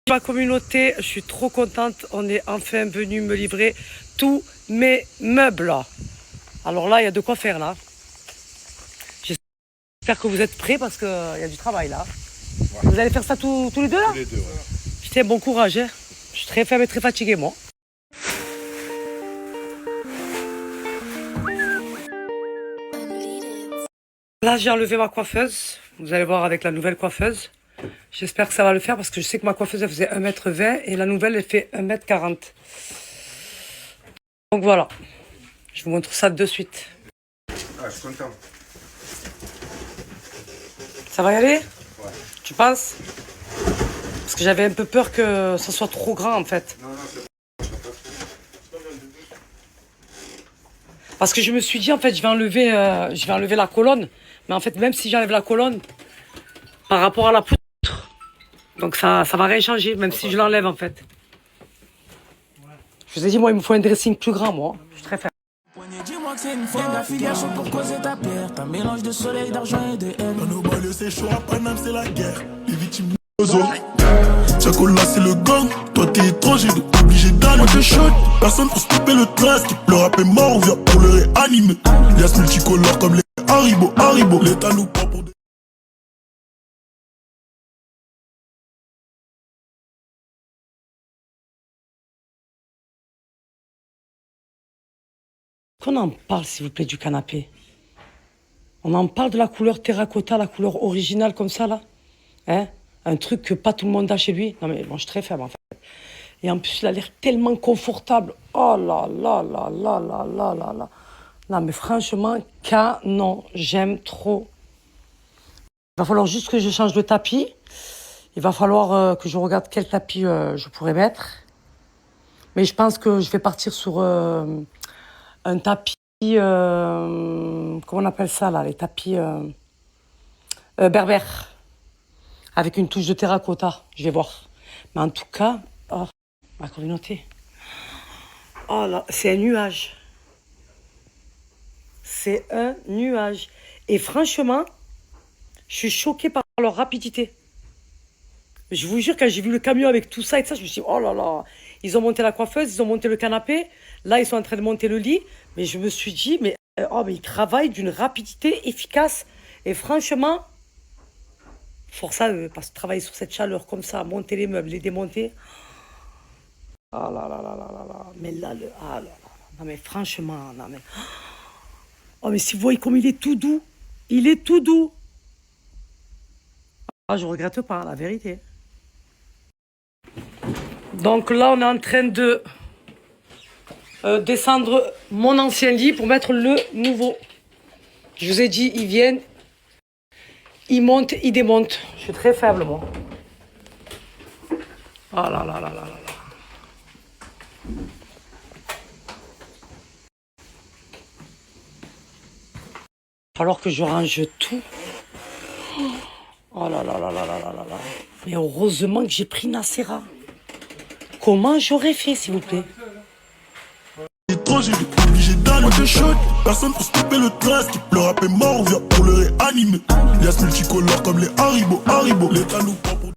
Ma communauté, je suis trop contente. On est enfin venu me livrer tous mes meubles. Alors là, il y a de quoi faire là. J'espère que vous êtes prêts parce qu'il y a du travail là. Ouais. Vous allez faire ça tous les deux là? Tous les deux, ouais. Putain, bon courage. Hein. Je suis très faible et très fatigué moi. Là, j'ai enlevé ma coiffeuse. Vous allez voir avec la nouvelle coiffeuse. J'espère que ça va le faire parce que je sais que ma coiffeuse elle faisait 1,20 m et la nouvelle elle fait 1,40 m. Donc voilà, je vous montre ça de suite. Ah, je suis content. Ça va y aller? Ouais. Tu penses? Parce que j'avais un peu peur que ça soit trop grand en fait. Non, c'est Parce que je me suis dit en fait je vais enlever la colonne. Mais en fait même si j'enlève la colonne, par rapport à la poutre, donc ça va rien changer même si je l'enlève en fait. Je vous ai dit moi il me faut un dressing plus grand moi. Je suis très faible. Dis-moi que c'est une femme d'affiliation pour causer ta perte. Un mélange de soleil, d'argent et de haine. Dans nos banlieues c'est chaud, à Paname c'est la guerre. Les victimes de zone. Tiens là c'est le gang. Toi t'es étranger, donc obligé d'aller de shot. Personne pour stopper le train. Qui pleure à peine mort, on vient pour le réanimer. Lias multicolores comme les Haribo, Haribo. L'état nous prend pour des... Qu'on en parle s'il vous plaît du canapé. On en parle de la couleur terracotta, la couleur originale comme ça là. Hein? Un truc que pas tout le monde a chez lui. Non mais bon, je suis très faible en fait. Et en plus, il a l'air tellement confortable. Oh là là là là là là là là. Non mais franchement, canon. J'aime trop. Il va falloir juste que je change de tapis. Il va falloir que je regarde quel tapis je pourrais mettre. Mais je pense que je vais partir sur un tapis... comment on appelle ça là? Les tapis berbères. Avec une touche de terracotta, je vais voir. Mais en tout cas, oh, ma communauté. Oh là, c'est un nuage. C'est un nuage. Et franchement, je suis choquée par leur rapidité. Je vous jure, quand j'ai vu le camion avec tout ça et ça, je me suis dit, oh là là, ils ont monté la coiffeuse, ils ont monté le canapé. Là, ils sont en train de monter le lit. Mais je me suis dit, mais ils travaillent d'une rapidité efficace. Et franchement... Force à eux, parce que travailler sur cette chaleur comme ça, monter les meubles, les démonter. Ah là là là là là là. Mais là, ah là là. Non mais franchement, non mais. Oh mais si vous voyez comme il est tout doux. Il est tout doux. Ah, je regrette pas, la vérité. Donc là, on est en train de descendre mon ancien lit pour mettre le nouveau. Je vous ai dit, ils viennent. Il monte, il démonte. Je suis très faible, moi. Oh là là là là là là. Il va falloir que je range tout. Oh là là là là là là là là. Mais heureusement que j'ai pris Nacera. Comment j'aurais fait, s'il vous plaît? Étranger, obligé d'aller de shot. Personne pour stopper le train. Qui pleure à peine mort, on vient pour le réanimer. Lias multicolores comme les Haribo, Haribo. L'état nous prend pour...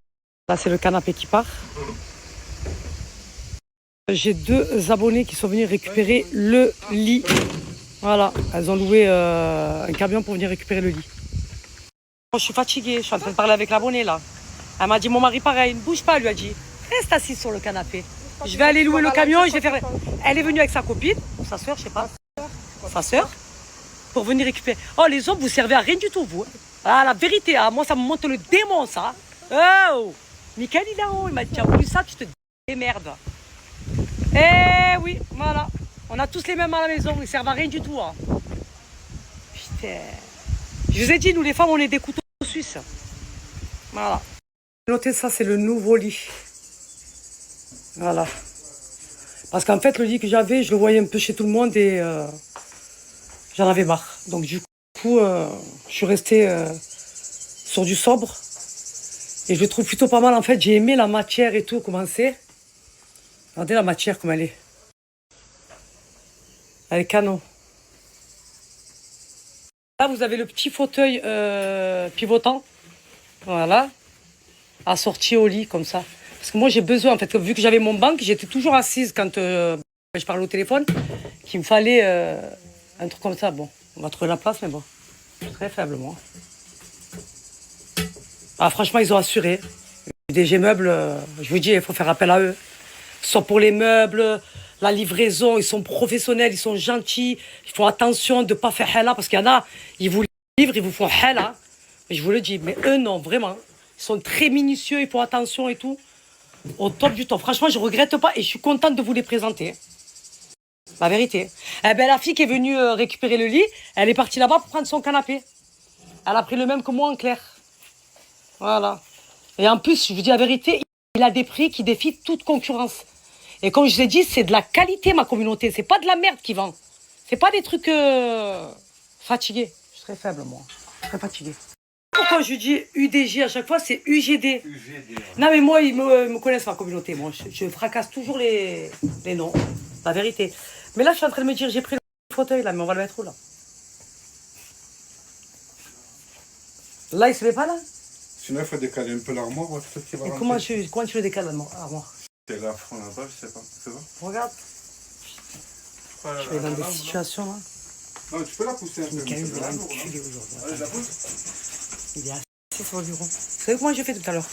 Là, c'est le canapé qui part. J'ai 2 abonnés qui sont venus récupérer le lit. Voilà, elles ont loué un camion pour venir récupérer le lit. Je suis fatiguée, je suis en train de parler avec l'abonné là. Elle m'a dit, mon mari pareil, ne bouge pas, elle lui a dit. Reste assise sur le canapé. Je vais aller louer le camion, je vais faire... Elle est venue avec sa copine, ou sa soeur, je sais pas. Sa soeur, pour venir récupérer. Oh, les hommes, vous servez à rien du tout, vous. Ah, la vérité, ah, moi, ça me monte le démon, ça. Oh, Mickaël, il est en haut, il m'a dit, tiens, voulu ça, tu te démerdes. Eh oui, voilà. On a tous les mêmes à la maison, ils servent à rien du tout. Hein. Putain. Je vous ai dit, nous les femmes, on est des couteaux suisses. Voilà. Notez ça, c'est le nouveau lit. Voilà. Parce qu'en fait, le lit que j'avais, je le voyais un peu chez tout le monde et j'en avais marre. Donc du coup, je suis restée sur du sobre. Et je le trouve plutôt pas mal. En fait, j'ai aimé la matière et tout, comment c'est. Regardez la matière, comme elle est. Elle est canon. Là, vous avez le petit fauteuil pivotant. Voilà. Assorti au lit, comme ça. Parce que moi, j'ai besoin, en fait, vu que j'avais mon banque, j'étais toujours assise quand je parlais au téléphone, qu'il me fallait un truc comme ça. Bon, on va trouver la place, mais bon, très faible, moi. Ah, franchement, ils ont assuré. UDG Meubles, je vous dis, il faut faire appel à eux. Soit pour les meubles, la livraison, ils sont professionnels, ils sont gentils. Ils font attention de ne pas faire hella, parce qu'il y en a, ils vous livrent, ils vous font hella. Mais je vous le dis, mais eux, non, vraiment. Ils sont très minutieux, ils font attention et tout. Au top du top. Franchement, je ne regrette pas et je suis contente de vous les présenter. La vérité. Eh ben, la fille qui est venue récupérer le lit, elle est partie là-bas pour prendre son canapé. Elle a pris le même que moi en clair. Voilà. Et en plus, je vous dis la vérité, il a des prix qui défient toute concurrence. Et comme je vous ai dit, c'est de la qualité, ma communauté. C'est pas de la merde qu'ils vendent. C'est pas des trucs fatigués. Je suis très faible, moi. Je suis très fatiguée. Pourquoi je dis UDG à chaque fois, c'est UGD. UGD, ouais. Non, mais moi, ils me connaissent, ma communauté. Moi, je fracasse toujours les noms. La vérité. Mais là, je suis en train de me dire, j'ai pris le fauteuil, là, mais on va le mettre où, là? Là, il se met pas, là? Sinon, il faut décaler un peu l'armoire. Peut-être qu'il va rentrer. Comment tu le décales, l'armoire? C'est là, fond là-bas, je sais pas. C'est bon? Regarde. Je vais dans des situations, là. Non, tu peux la pousser un peu. Michael, il va m'enculer aujourd'hui. Allez, la pousse. Il est assis sur le bureau. Vous savez comment j'ai fait tout à l'heure?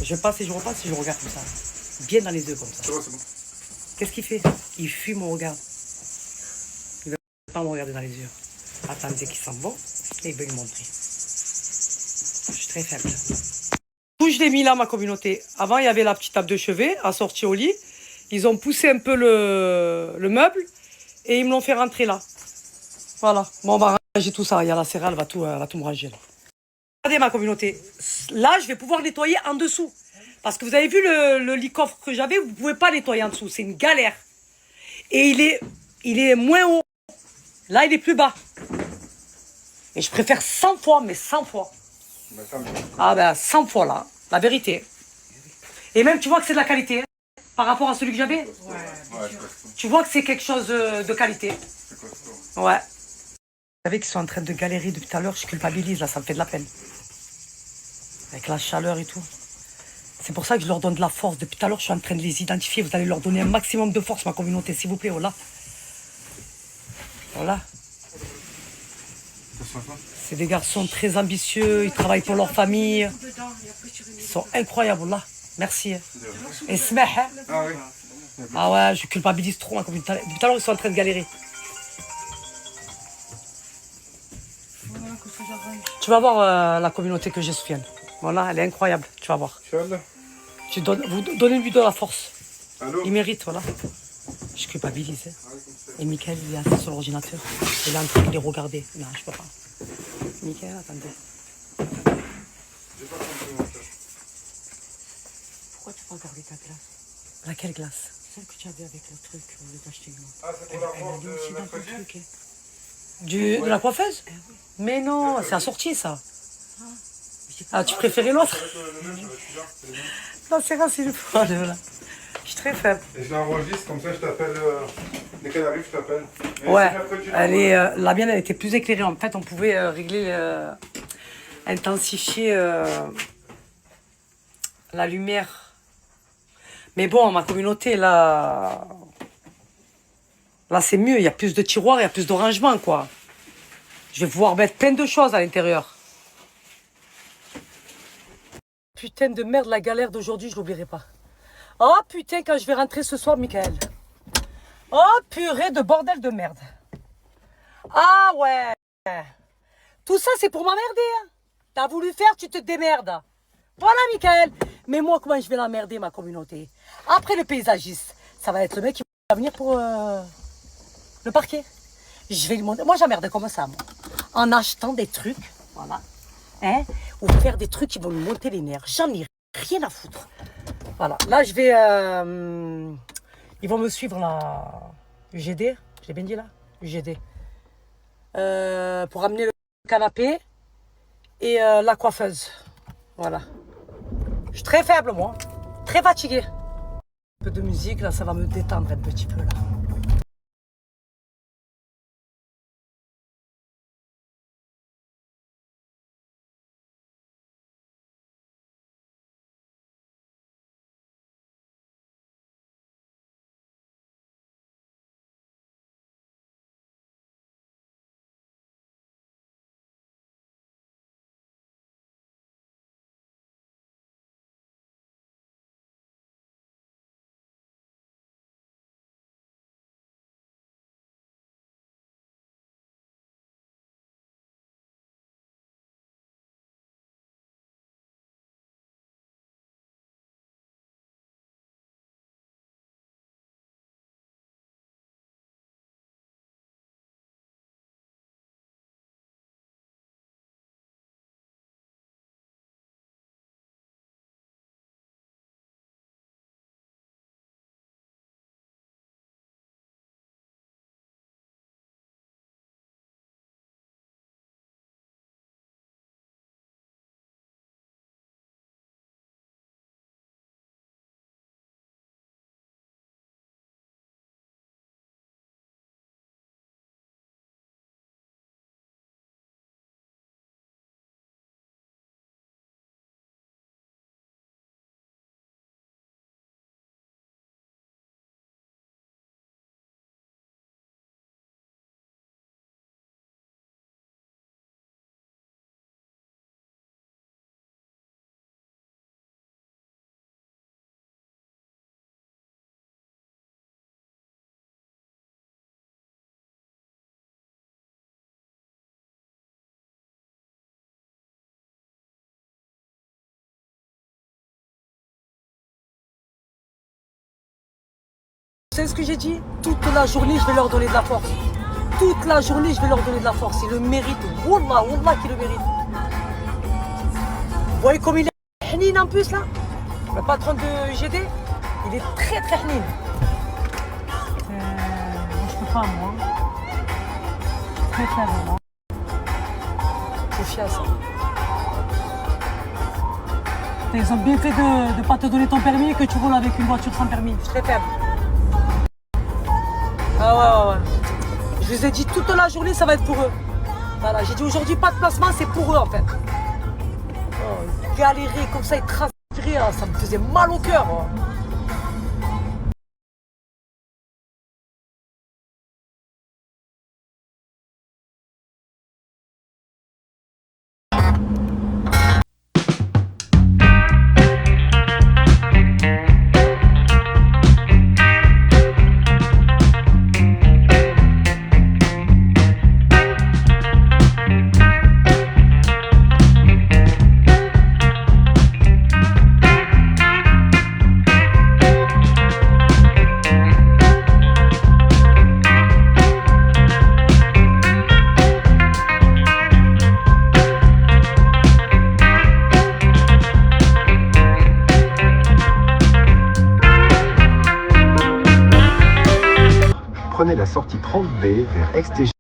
Je passe et je repasse et je regarde comme ça. Bien dans les yeux comme ça. C'est bon, c'est bon. Qu'est-ce qu'il fait? Il fuit mon regard. Il ne veut pas me regarder dans les yeux. Attendez qu'il s'en va et il veut lui montrer. Je suis très faible. Où je l'ai mis là, ma communauté? Avant, il y avait la petite table de chevet assortie au lit. Ils ont poussé un peu le meuble et ils me l'ont fait rentrer là. Voilà. Bon, on va ranger tout ça. Il y a la serre, elle va tout me ranger là. Regardez, ma communauté. Là, je vais pouvoir nettoyer en dessous. Parce que vous avez vu le lit coffre que j'avais, vous ne pouvez pas nettoyer en dessous. C'est une galère. Et il est moins haut. Là, il est plus bas. Et je préfère 100 fois, mais 100 fois. Ah ben, 100 fois là. La vérité. Et même, tu vois que c'est de la qualité. Hein, par rapport à celui que j'avais. Ouais. Tu vois que c'est quelque chose de qualité. Ouais. Vous savez qu'ils sont en train de galérer depuis tout à l'heure. Je culpabilise, là, ça me fait de la peine. Avec la chaleur et tout. C'est pour ça que je leur donne de la force. Depuis tout à l'heure, je suis en train de les identifier. Vous allez leur donner un maximum de force, ma communauté, s'il vous plaît. Voilà. Voilà. C'est des garçons très ambitieux. Ils travaillent pour leur famille. Ils sont incroyables, là. Merci. Et smeh, hein? Ah oui. Ah ouais, je culpabilise trop, ma communauté. Depuis tout à l'heure, ils sont en train de galérer. Tu vas voir la communauté que j'ai, Soufiane. Voilà, elle est incroyable. Tu vas voir. Vous donnez-lui de la force. Allô? Il mérite, voilà. Je culpabilise. Hein. Et Michael, il est assis sur l'ordinateur. Il est en train de les regarder. Non, je peux pas. Michael, attendez. Pourquoi tu peux regarder ta glace? Laquelle glace? Celle que tu avais avec le truc au lieu d'acheter une autre. Ah, c'est pour la porte de mercredi? De la coiffeuse? Oui. Mais non, c'est assorti ça. Ah, tu préférais l'autre? Non, c'est racine. Voilà. Je suis très faible. Et je l'enregistre, comme ça je t'appelle. Dès qu'elle arrive, je t'appelle. Ouais, la mienne, elle était plus éclairée. En fait, on pouvait régler, intensifier la lumière. Mais bon, ma communauté, là c'est mieux. Il y a plus de tiroirs, il y a plus de rangement, quoi. Je vais pouvoir mettre plein de choses à l'intérieur. Putain de merde, la galère d'aujourd'hui, je l'oublierai pas. Oh putain, quand je vais rentrer ce soir, Michael. Oh purée de bordel de merde. Ah ouais. Tout ça, c'est pour m'emmerder. Hein. T'as voulu faire, tu te démerdes. Voilà, Michael. Mais moi, comment je vais l'emmerder, ma communauté? Après le paysagiste, ça va être le mec qui va venir pour le parquet. Je vais lui montrer. Moi, j'emmerde comme ça, moi. En achetant des trucs, voilà. Hein, ou faire des trucs qui vont me monter les nerfs. J'en ai rien à foutre. Voilà. Là, je vais... ils vont me suivre, là. UGD. J'ai bien dit, là? UGD. Pour amener le canapé et la coiffeuse. Voilà. Je suis très faible, moi. Très fatiguée. Un peu de musique, là, ça va me détendre un petit peu, là. Vous savez ce que j'ai dit? Toute la journée, je vais leur donner de la force. Toute la journée, je vais leur donner de la force. Ils le méritent. Wallah, wallah qu'ils le méritent. Vous voyez comme il est hnine en plus là? Le patron de GD, il est très très hnine. Moi je peux pas moi. Très faible moi. Sophia ça. Ils ont bien fait de ne pas te donner ton permis et que tu roules avec une voiture sans permis. Je suis très faible. Ah ouais. Je les ai dit toute la journée, ça va être pour eux. Voilà, j'ai dit aujourd'hui pas de placement, c'est pour eux en fait. Oh, galérer comme ça et transpirer, ça me faisait mal au cœur. Oh. Prenez la sortie 30B vers XTG.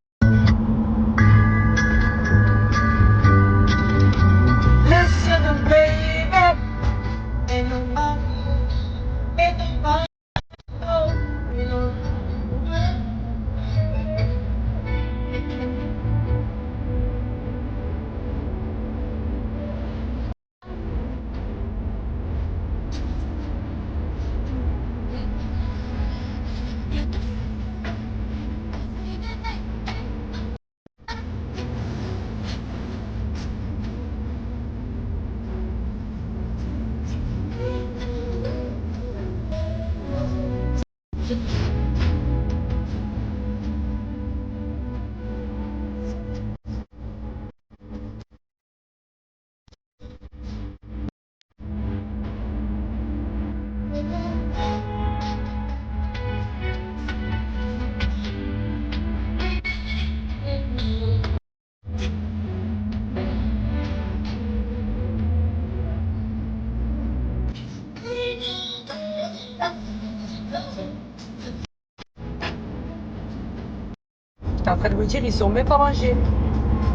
J'étais en train de me dire, ils n'ont même pas mangé.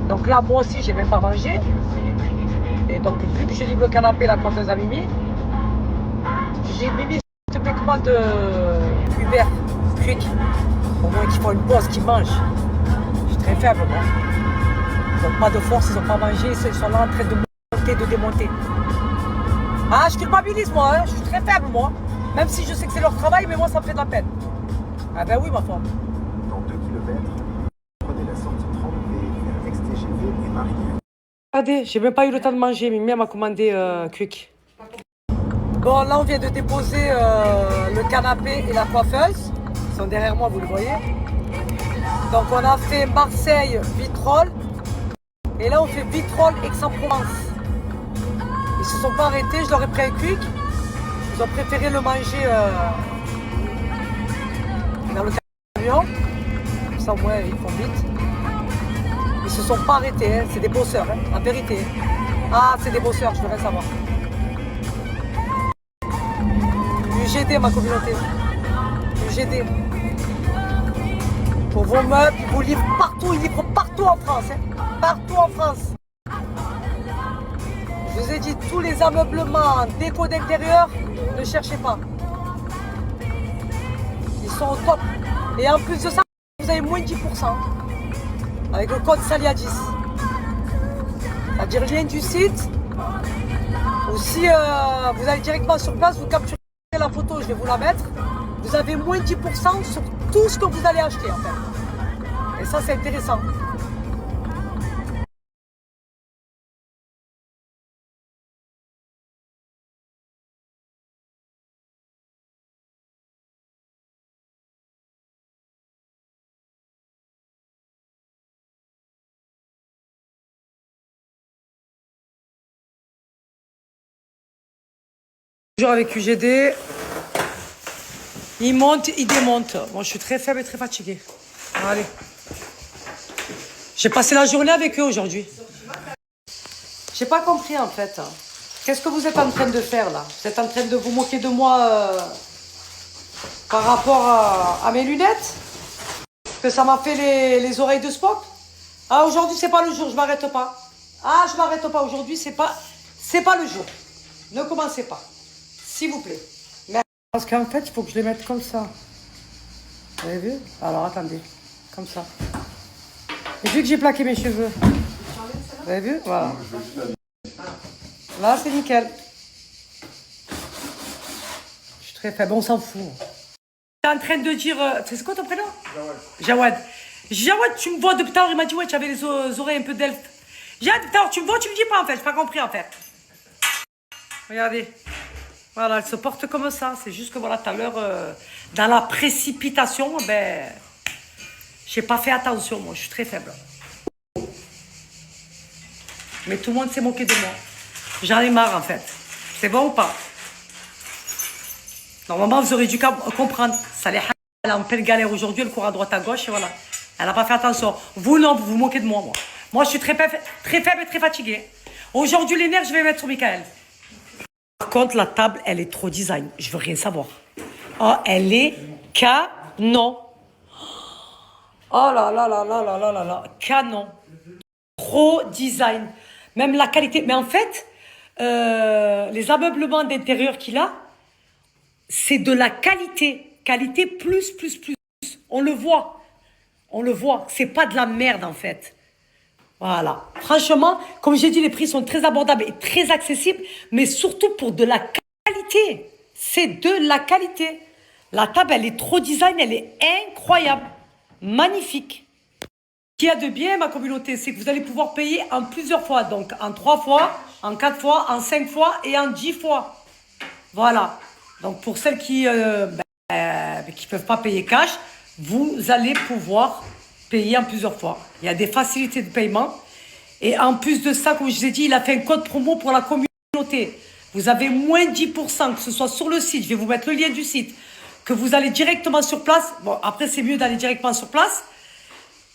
Donc là, moi aussi, j'ai même pas mangé. Et donc, vu que je livre le canapé, la coiffeuse à Mimi, j'ai Mimi, te plaît commande de Uber, Quick. Au moins qu'ils font une pause, qu'ils mangent. Je suis très faible, moi. Ils n'ont pas de force, ils n'ont pas mangé, ils sont là en train de monter, de démonter. Ah, je culpabilise, moi, hein. Je suis très faible, moi. Même si je sais que c'est leur travail, mais moi, ça me fait de la peine. Ah ben oui, ma femme. Dans 2 km, prenez la sortie 30B vers XTGV et Marigny. Regardez, j'ai même pas eu le temps de manger, Mimi m'a commandé Quick. Bon, là, on vient de déposer le canapé et la coiffeuse. Ils sont derrière moi, vous le voyez. Donc, on a fait Marseille-Vitrolles. Et là, on fait Vitrolles-Aix-en-Provence. Ils se sont pas arrêtés, je leur ai pris un Quick. Ils ont préféré le manger dans le camion. Comme ça, au moins, ils font vite. Ils se sont pas arrêtés, hein. C'est des bosseurs, hein, en vérité. Ah, c'est des bosseurs, je devrais savoir. UGD, ma communauté. UGD. Pour vos meubles, ils vous livrent partout, ils livrent partout en France. Hein. Partout en France. Je vous ai dit, tous les ameublements, déco d'intérieur, ne cherchez pas. Ils sont au top. Et en plus de ça, vous avez moins de 10%. Avec le code SALIA10. C'est-à-dire lien du site. Ou si vous allez directement sur place, vous capturez la photo, je vais vous la mettre. Vous avez moins de 10% sur tout ce que vous allez acheter en fait. Et ça, c'est intéressant. Toujours avec UGD. Il monte, il démonte. Moi, je suis très faible et très fatiguée. Allez. J'ai passé la journée avec eux aujourd'hui. J'ai pas compris en fait. Qu'est-ce que vous êtes en train de faire là? Vous êtes en train de vous moquer de moi par rapport à mes lunettes? Que ça m'a fait les oreilles de Spock? Ah, aujourd'hui c'est pas le jour, je m'arrête pas. Ah, je m'arrête pas aujourd'hui, c'est pas le jour. Ne commencez pas, s'il vous plaît. Merci. Parce qu'en fait, il faut que je les mette comme ça. Vous avez vu? Alors attendez, comme ça. Et vu que j'ai plaqué mes cheveux, vous avez vu? Voilà. Là, c'est nickel. Je suis très faible, on s'en fout. Tu es en train de dire... c'est quoi ton prénom? Jawad. Jawad, tu me vois depuis tout à l'heure, il m'a dit, ouais, tu avais les oreilles un peu d'elfe. Jawad, depuis tout à l'heure, tu me vois, tu me dis pas en fait, j'ai pas compris en fait. Regardez. Voilà, elle se porte comme ça. C'est juste que voilà, tout à l'heure, dans la précipitation, ben... j'ai pas fait attention, moi, je suis très faible. Mais tout le monde s'est moqué de moi. J'en ai marre, en fait. C'est bon ou pas? Normalement, vous aurez dû comprendre. Ça les elle est en pleine galère aujourd'hui, elle court à droite à gauche, et voilà. Elle n'a pas fait attention. Vous, non, vous vous moquez de moi, moi. Moi, je suis très faible et très fatiguée. Aujourd'hui, les nerfs, je vais les mettre sur Michael. Par contre, la table, elle est trop design. Je veux rien savoir. Oh, elle est canon. Oh là là là là là là là là. Canon. Trop design. Même la qualité. Mais en fait, les ameublements d'intérieur qu'il a, c'est de la qualité. Qualité plus. On le voit. On le voit. C'est pas de la merde, en fait. Voilà. Franchement, comme j'ai dit, les prix sont très abordables et très accessibles, mais surtout pour de la qualité. C'est de la qualité. La table, elle est trop design, elle est incroyable. Magnifique. Ce qu'il y a de bien, ma communauté, c'est que vous allez pouvoir payer en plusieurs fois. Donc, en 3 fois, en 4 fois, en 5 fois et en 10 fois. Voilà. Donc, pour celles qui peuvent pas payer cash, vous allez pouvoir payer en plusieurs fois. Il y a des facilités de paiement. Et en plus de ça, comme je vous ai dit, il a fait un code promo pour la communauté. Vous avez moins 10%, que ce soit sur le site. Je vais vous mettre le lien du site. Que vous allez directement sur place. Bon, après, c'est mieux d'aller directement sur place.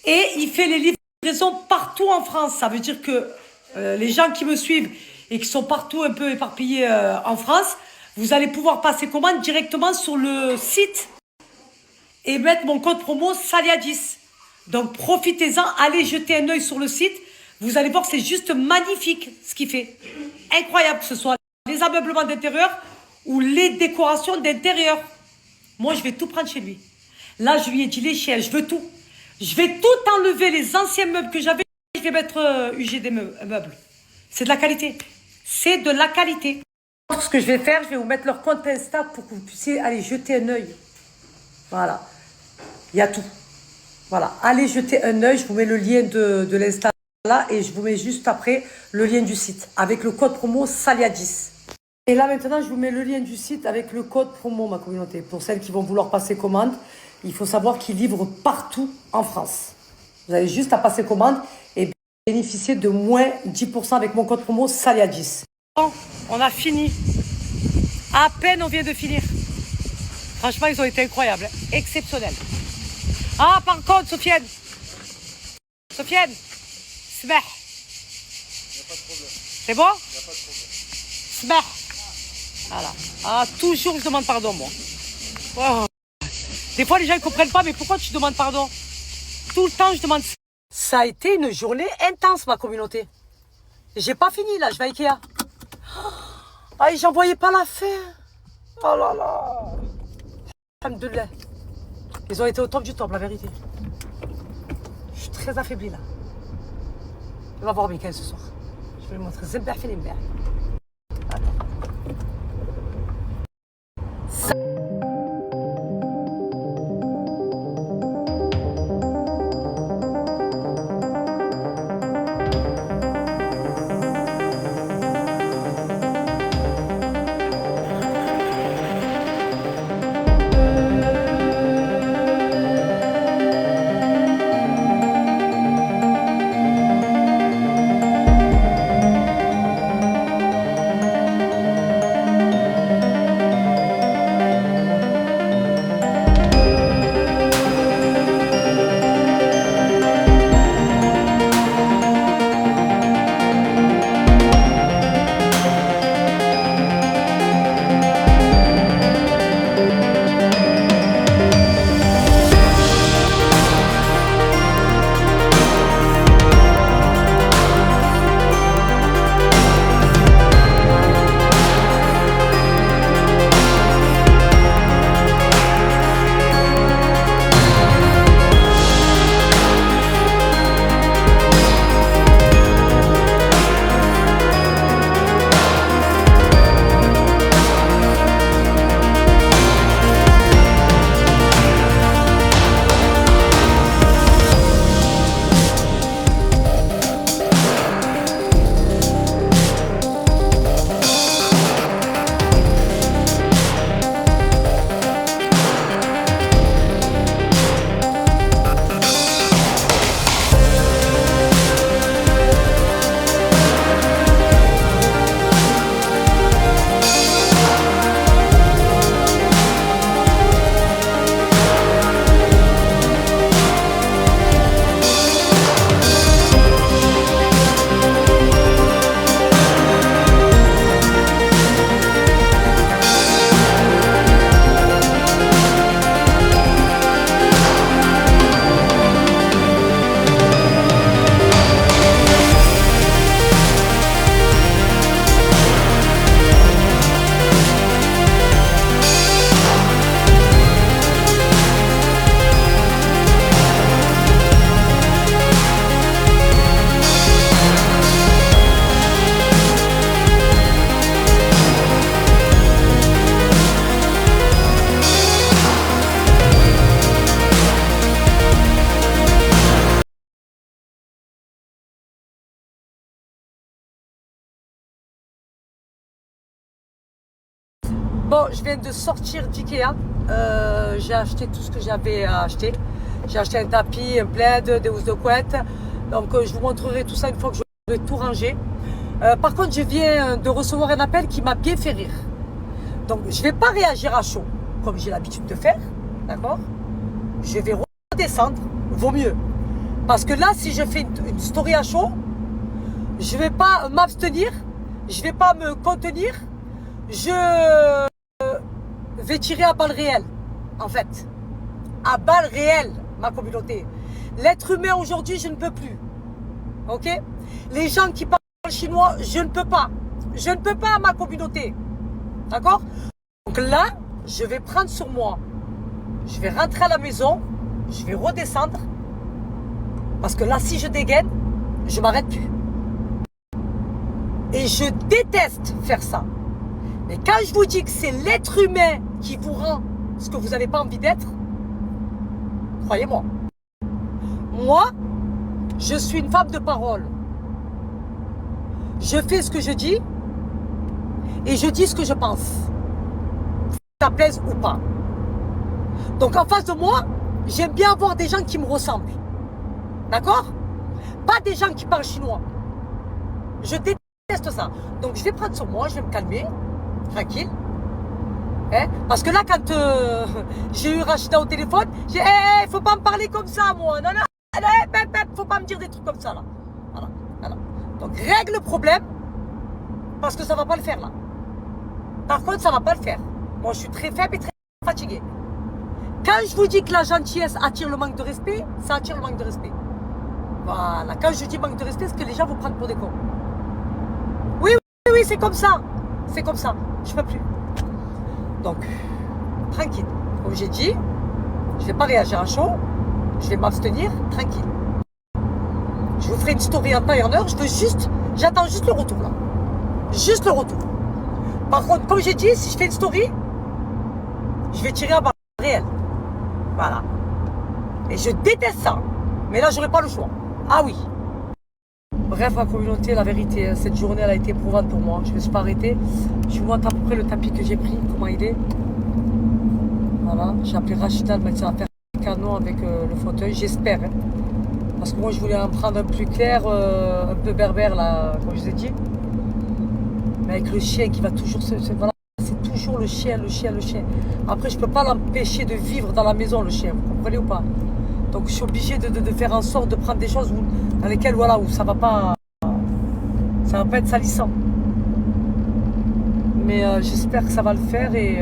Et il fait les livraisons partout en France. Ça veut dire que les gens qui me suivent et qui sont partout un peu éparpillés en France, vous allez pouvoir passer commande directement sur le site et mettre mon code promo Salia10. Donc profitez-en, allez jeter un œil sur le site. Vous allez voir, c'est juste magnifique ce qu'il fait. Incroyable, que ce soit les ameublements d'intérieur ou les décorations d'intérieur. Moi, je vais tout prendre chez lui. Là, je lui ai dit les chiens, je veux tout. Je vais tout enlever, les anciens meubles que j'avais. Je vais mettre UGD meubles. C'est de la qualité. C'est de la qualité. Ce que je vais faire, je vais vous mettre leur compte Insta pour que vous puissiez aller jeter un œil. Voilà. Il y a tout. Voilà. Allez jeter un œil. Je vous mets le lien de l'Insta là et je vous mets juste après le lien du site avec le code promo Salia10. Et là maintenant, je vous mets le lien du site avec le code promo, ma communauté. Pour celles qui vont vouloir passer commande, il faut savoir qu'ils livrent partout en France. Vous avez juste à passer commande et bénéficier de moins 10% avec mon code promo Salia10. Bon, on a fini. À peine on vient de finir. Franchement, ils ont été incroyables. Exceptionnels. Ah, par contre, Sofiane. Sofiane. Smeh. C'est bon? Smeh. Voilà. Ah, toujours je demande pardon, moi. Oh. Des fois, les gens ne comprennent pas, mais pourquoi tu demandes pardon? Tout le temps, je demande. Ça a été une journée intense, ma communauté. J'ai pas fini, là, je vais à Ikea. Ah, j'en voyais pas la fin. Oh là là. Alhamdoulilah. Ils ont été au top du top, la vérité. Je suis très affaiblie, là. On va voir Mickaël ce soir. Je vais lui montrer Zembah Filimber. bon, je viens de sortir d'Ikea. J'ai acheté tout ce que j'avais à acheter. J'ai acheté un tapis, un plaid, des housses de couette. Donc je vous montrerai tout ça une fois que j'aurai tout rangé. Par contre, je viens de recevoir un appel qui m'a bien fait rire. Donc je ne vais pas réagir à chaud, comme j'ai l'habitude de faire. D'accord? Je vais redescendre, vaut mieux. Parce que là, si je fais une story à chaud, je ne vais pas m'abstenir, je ne vais pas me contenir, je vais tirer à balles réelles, en fait. À balles réelles, ma communauté. L'être humain aujourd'hui, je ne peux plus. Ok? Les gens qui parlent chinois, je ne peux pas. Je ne peux pas, ma communauté. D'accord? Donc là, je vais prendre sur moi. Je vais rentrer à la maison, je vais redescendre. Parce que là, si je dégaine, je m'arrête plus. Et je déteste faire ça. Mais quand je vous dis que c'est l'être humain qui vous rend ce que vous n'avez pas envie d'être, croyez-moi. Moi, je suis une femme de parole. Je fais ce que je dis et je dis ce que je pense. Que ça plaise ou pas. Donc en face de moi, j'aime bien avoir des gens qui me ressemblent. D'accord? Pas des gens qui parlent chinois. Je déteste ça. Donc je vais prendre sur moi, je vais me calmer, tranquille. Hein? Parce que là, quand j'ai eu Rachida au téléphone, j'ai dit, hey, faut pas me parler comme ça, moi. Non, non, faut pas me dire des trucs comme ça, là. Voilà, voilà. Donc règle le problème, parce que ça va pas le faire, là. Par contre, ça va pas le faire. Moi, je suis très faible et très fatiguée. Quand je vous dis que la gentillesse attire le manque de respect, ça attire le manque de respect. Voilà. Quand je dis manque de respect, c'est que les gens vous prennent pour des cons. Oui, oui, oui, c'est comme ça. C'est comme ça. Je peux plus. Donc, tranquille. Comme j'ai dit, je vais pas réagir à chaud. Je vais m'abstenir, tranquille. Je vous ferai une story en temps et en heure. J'attends juste le retour là. Juste le retour. Par contre, comme j'ai dit, si je fais une story, je vais tirer à balles réelles. Voilà. Et je déteste ça. Mais là, j'aurai pas le choix. Ah oui. Bref, ma communauté, la vérité, cette journée, elle a été éprouvante pour moi. Je ne me suis pas arrêtée. Je vous montre à peu près le tapis que j'ai pris, comment il est. Voilà. J'ai appelé Rachida, elle m'a dit ça va faire un canon avec le fauteuil. J'espère. Hein. Parce que moi, je voulais en prendre un plus clair, un peu berbère, là, comme je vous ai dit. Mais avec le chien qui va toujours voilà. C'est toujours le chien, le chien, le chien. Après, je ne peux pas l'empêcher de vivre dans la maison, le chien. Vous comprenez ou pas? Donc, je suis obligée de faire en sorte de prendre des choses dans lesquelles, voilà, où ça va pas être salissant. Mais j'espère que ça va le faire et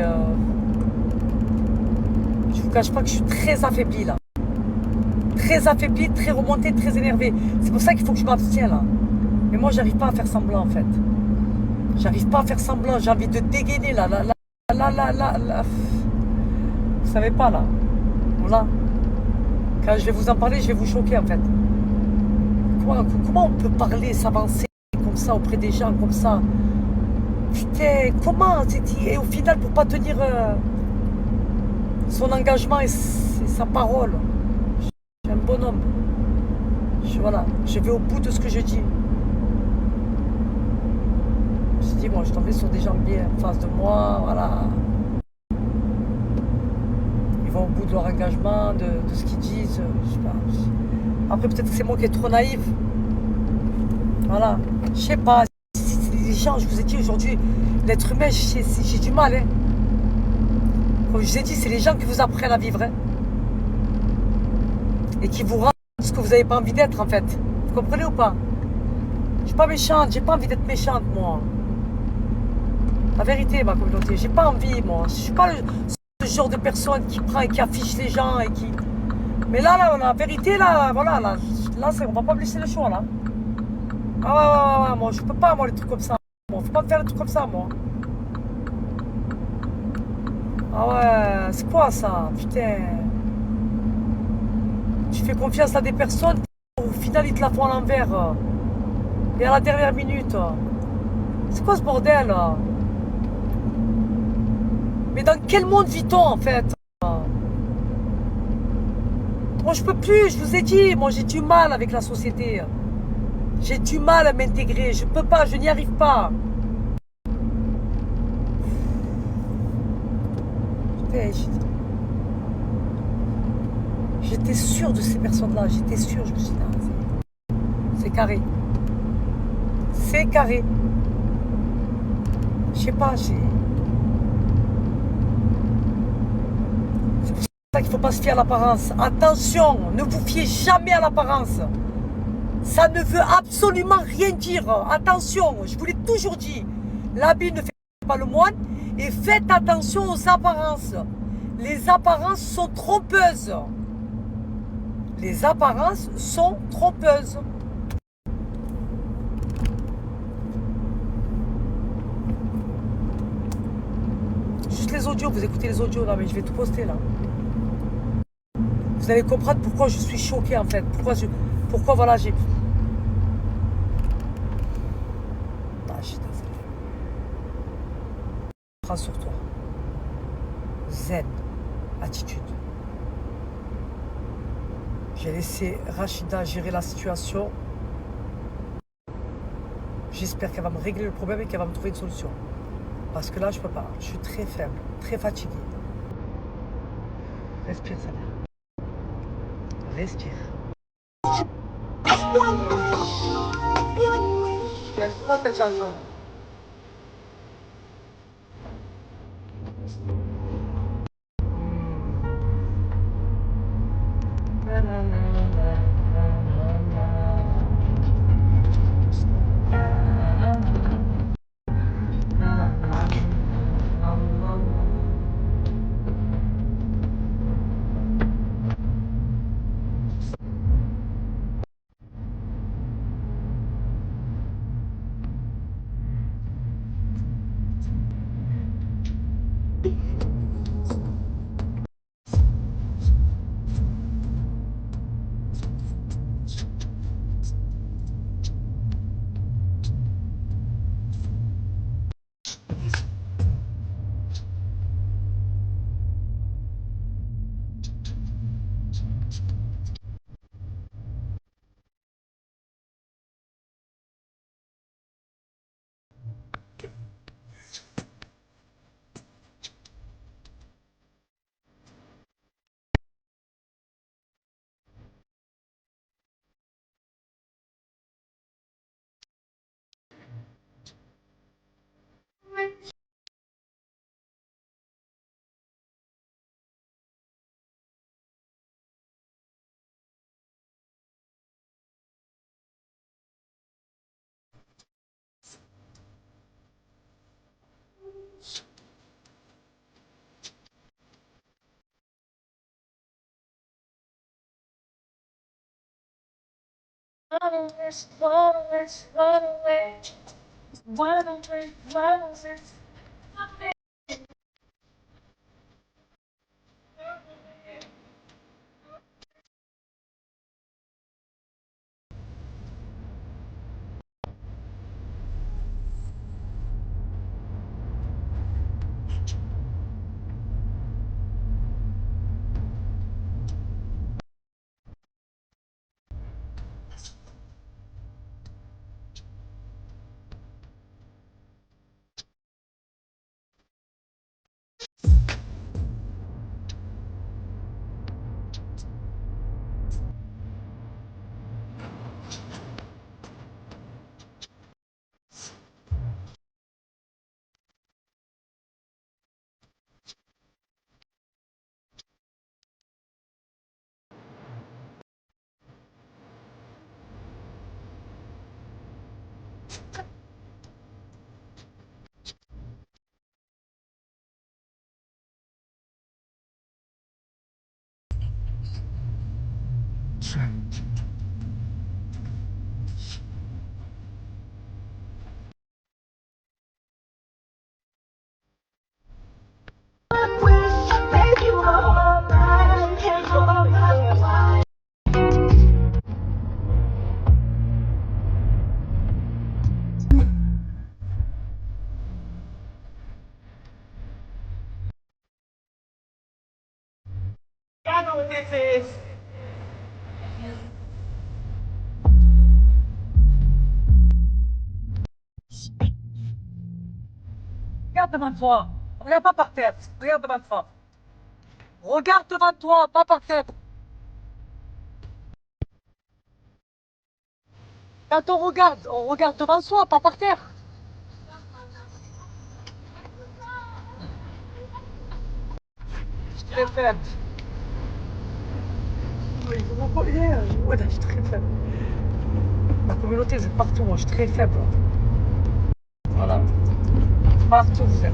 je vous cache pas que je suis très affaiblie, là. Très affaiblie, très remontée, très énervée. C'est pour ça qu'il faut que je m'abstienne, là. Mais moi, j'arrive pas à faire semblant, en fait. J'arrive pas à faire semblant. J'ai envie de dégainer, là. Là. Vous savez pas, là. Voilà. Quand je vais vous en parler, je vais vous choquer, en fait. Comment on peut parler, s'avancer comme ça auprès des gens, comme ça? Putain, comment? Et au final, pour pas tenir son engagement et sa parole. Je suis un bonhomme. Voilà, je vais au bout de ce que je dis. Je me suis dit, moi, je suis tombée sur des gens bien en face de moi, voilà. Ils vont au bout de leur engagement, de ce qu'ils disent. Je sais pas. Après, peut-être que c'est moi qui est trop naïve. Voilà. Je sais pas. Les gens, je vous ai dit aujourd'hui, l'être humain, j'ai du mal. Hein. Comme je vous ai dit, c'est les gens qui vous apprennent à vivre. Hein. Et qui vous rendent ce que vous n'avez pas envie d'être, en fait. Vous comprenez ou pas? Je suis pas méchante. J'ai pas envie d'être méchante, moi. La vérité, ma communauté. J'ai pas envie, moi. Je suis pas ce genre de personne qui prend et qui affiche les gens et qui... Mais là, la vérité, là, voilà, là on va pas me laisser le choix, là. Ah ouais, moi, je peux pas, moi, les trucs comme ça. Moi, faut pas me faire des trucs comme ça, moi. Ah ouais, c'est quoi, ça? Putain. Tu fais confiance à des personnes, au final, ils te la font à l'envers. Et à la dernière minute. C'est quoi ce bordel, là? Mais dans quel monde vit-on, en fait? Moi, je peux plus, je vous ai dit, moi, j'ai du mal avec la société. J'ai du mal à m'intégrer. Je peux pas, je n'y arrive pas. protège. J'étais sûre de ces personnes-là, j'étais sûre, je me suis dit, ah, c'est carré. C'est carré. Je sais pas, c'est pour ça qu'il ne faut pas se fier à l'apparence. Attention, ne vous fiez jamais à l'apparence. Ça ne veut absolument rien dire. Attention, je vous l'ai toujours dit. L'habit ne fait pas le moine. Et faites attention aux apparences. Les apparences sont trompeuses. Les apparences sont trompeuses. Juste les audios, vous écoutez les audios là, mais je vais tout poster là. Vous allez comprendre pourquoi je suis choquée en fait. Pourquoi voilà, j'ai... Ah, je suis désolée. Prends sur toi. Zen. Attitude. J'ai laissé Rachida gérer la situation. J'espère qu'elle va me régler le problème et qu'elle va me trouver une solution. Parce que là, je peux pas. Je suis très faible, très fatiguée. Respire, ça va. Respire. Regarde devant toi. Regarde pas par terre. Regarde devant toi. Regarde devant toi, pas par terre. Quand on regarde devant soi, pas par terre. Je suis très faible. Oui, vous me voyez, voilà, je suis très faible. Ma communauté, vous êtes partout, moi, je suis très faible. Voilà. Partout, vous êtes.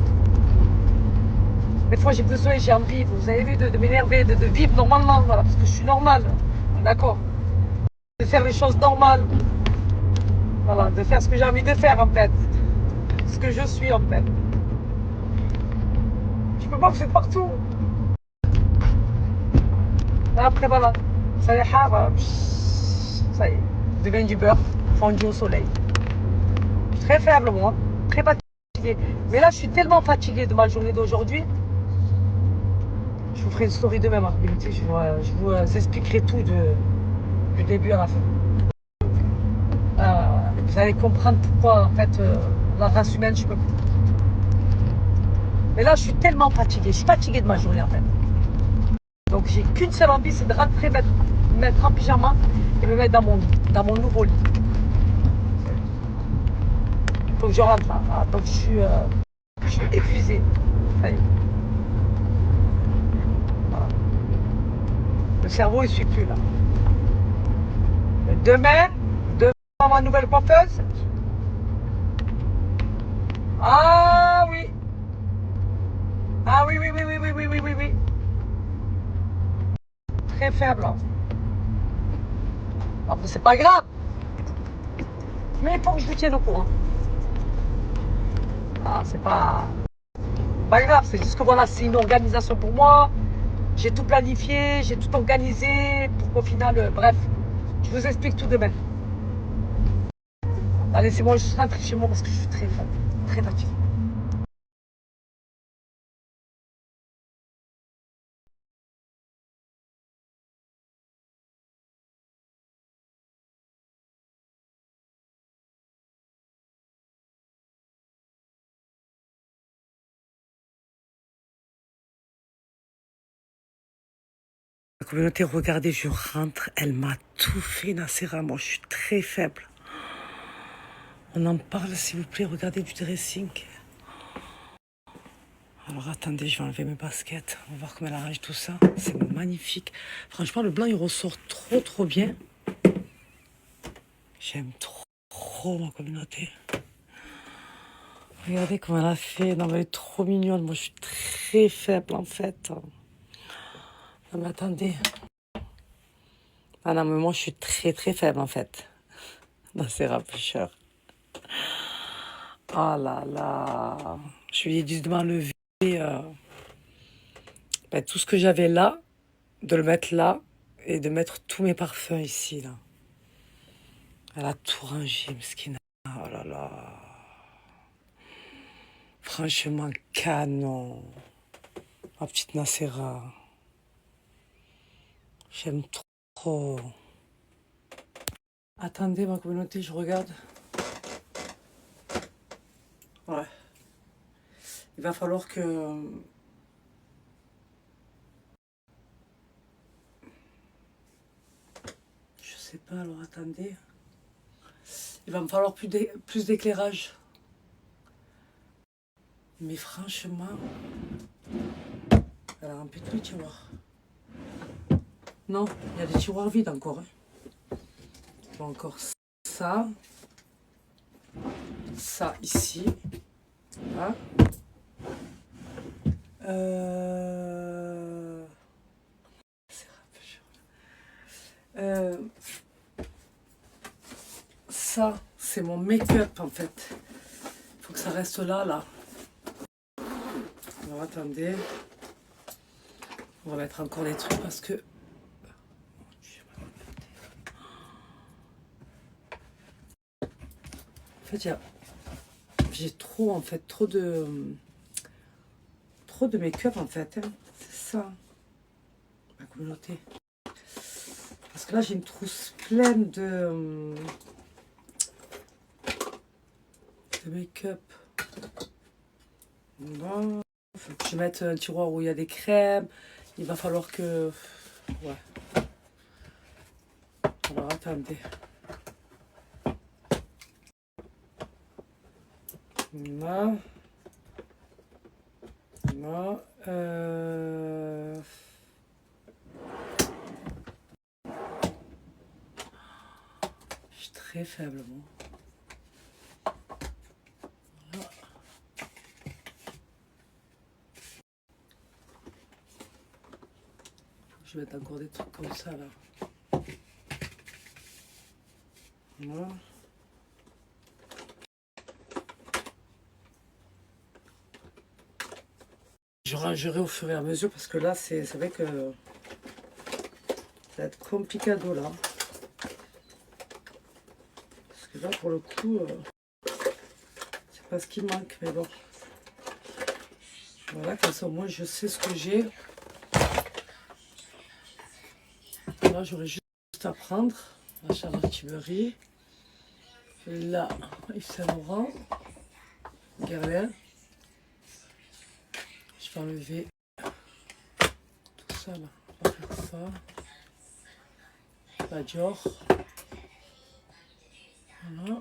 Des fois, j'ai besoin, j'ai envie, vous avez vu, de m'énerver, de vivre normalement, voilà, parce que je suis normale. D'accord. De faire les choses normales. Voilà, de faire ce que j'ai envie de faire, en fait. Ce que je suis, en fait. Je peux pas, vous êtes partout. Après, voilà. Ça y est, ça y est. Je deviens du beurre fondu au soleil. Je suis très faible, moi. Très fatiguée. Mais là, je suis tellement fatiguée de ma journée d'aujourd'hui. Je vous ferai une story demain, ma communauté. Je vous expliquerai tout du début à la fin. Vous allez comprendre pourquoi, en fait, la race humaine, je peux plus. Mais là, je suis tellement fatiguée. Je suis fatiguée de ma journée, en fait. Donc, j'ai qu'une seule envie, c'est de rentrer, mettre en pyjama et me mettre dans mon nouveau lit. Faut que je rentre là. Ah, donc, je suis épuisée. Ça y est. Voilà. Le cerveau, il ne suit plus là. Demain, ma nouvelle coiffeuse. Ah oui. Ah oui, oui, oui, oui, oui, oui, oui, oui, oui. Très faible. Après, c'est pas grave. Mais il faut que je vous tienne au courant. Ah, c'est pas grave, c'est juste que voilà, c'est une organisation pour moi. J'ai tout planifié, j'ai tout organisé pour qu'au final, bref, je vous explique tout demain. Allez, laissez-moi juste rentrer chez moi parce que je suis très fatiguée. La communauté, regardez, je rentre, elle m'a tout fait, Nacera. Moi, je suis très faible. On en parle, s'il vous plaît, regardez du dressing. Alors, attendez, je vais enlever mes baskets. On va voir comment elle arrange tout ça. C'est magnifique. Franchement, le blanc, il ressort trop bien. J'aime trop ma communauté. Regardez comment elle a fait. Non, mais elle est trop mignonne. Moi, je suis très faible, en fait. Non, mais attendez. Ah non, mais moi, je suis très faible, en fait. Non, c'est rafraîcheur. Oh là là. Je lui ai dit de m'enlever tout ce que j'avais là, de le mettre là, et de mettre tous mes parfums ici, là. Elle a tout rangé, Mskina. Oh là là. Franchement, canon. Ma petite Nacera. J'aime trop. Attendez, ma communauté, je regarde. Ouais. Il va falloir que... Je sais pas, alors attendez. Il va me falloir plus d'éclairage. Mais franchement... Elle a rempli tous les tiroirs. Non, il y a des tiroirs vides encore. Hein. Bon, encore ça. Ça ici. Là. Ça, c'est mon make-up en fait. Il faut que ça reste là. Alors attendez. On va mettre encore des trucs parce que... En fait, j'ai trop de make-up en fait. Hein. C'est ça, ma communauté. Parce que là, j'ai une trousse pleine de make-up. Bon, faut que je mette un tiroir où il y a des crèmes, Il va falloir que... Ouais. Alors, attendez. Là. Là. Je suis très faible, moi. Voilà. Je vais mettre encore des trucs comme ça, là. Voilà. Je rangerai au fur et à mesure parce que là, c'est vrai que ça va être complicado là. Parce que là, pour le coup, c'est pas ce qui manque, mais bon. Voilà, comme ça, au moins, je sais ce que j'ai. Là, j'aurais juste à prendre la Charlotte-Tilbury. Là, Yves Saint-Laurent. Guerlain. Je vais enlever tout ça là. On va faire ça. La Dior. Voilà.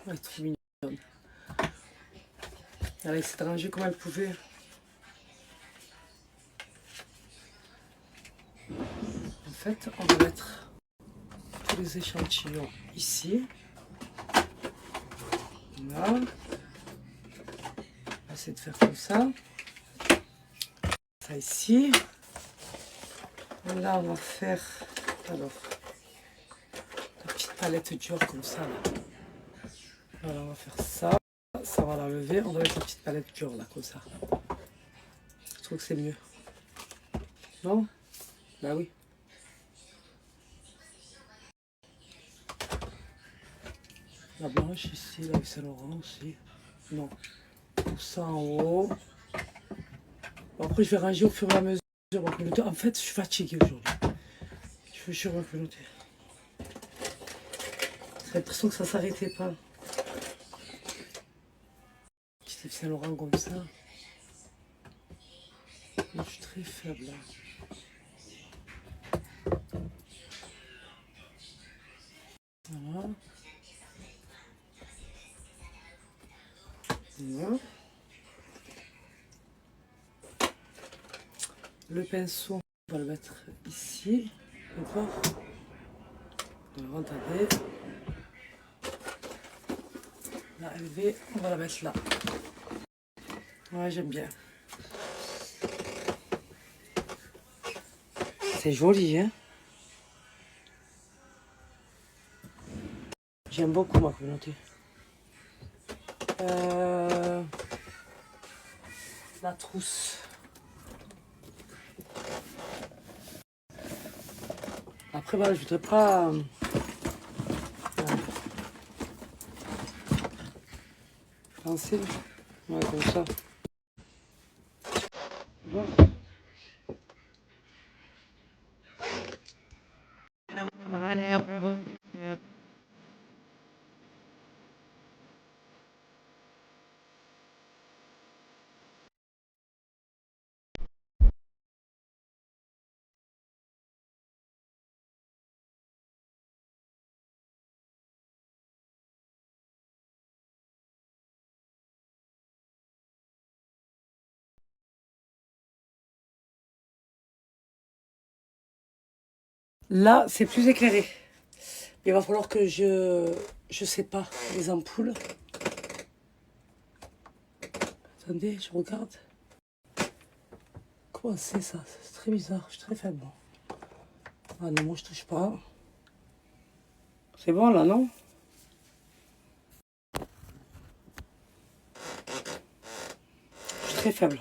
Elle est trop mignonne. Elle a essayé de ranger comme elle pouvait. En fait, on va mettre tous les échantillons ici. Là. On va essayer de faire comme ça. Ça ici. Là, on va faire alors la petite palette Dior comme ça. Là. Voilà, on va faire ça. Ça va l'enlever. On va mettre la petite palette Dior là, comme ça. Je trouve que c'est mieux. Non? Bah oui. La blanche ici, la Yves Saint-Laurent aussi. Non. Tout ça en haut. Bon, après, je vais ranger au fur et à mesure. En fait, je suis fatiguée aujourd'hui. Je veux sur ma communauté. J'ai l'impression que ça s'arrêtait pas. Petit Yves Saint-Laurent comme ça. Moi, je suis très faible là. Voilà. Voilà. Le pinceau, on va le mettre ici. D'accord. Alors, attendez. La LV, on va la mettre là. Ouais, j'aime bien. C'est joli, hein? J'aime beaucoup ma communauté. La trousse. Après, voilà, je voudrais pas... penser. Ouais, comme ça. Bon. Là, c'est plus éclairé. Il va falloir que je sais pas, les ampoules. Attendez, je regarde. Comment c'est ça? C'est très bizarre, je suis très faible. Ah non, moi je touche pas. C'est bon là, non? Je suis très faible.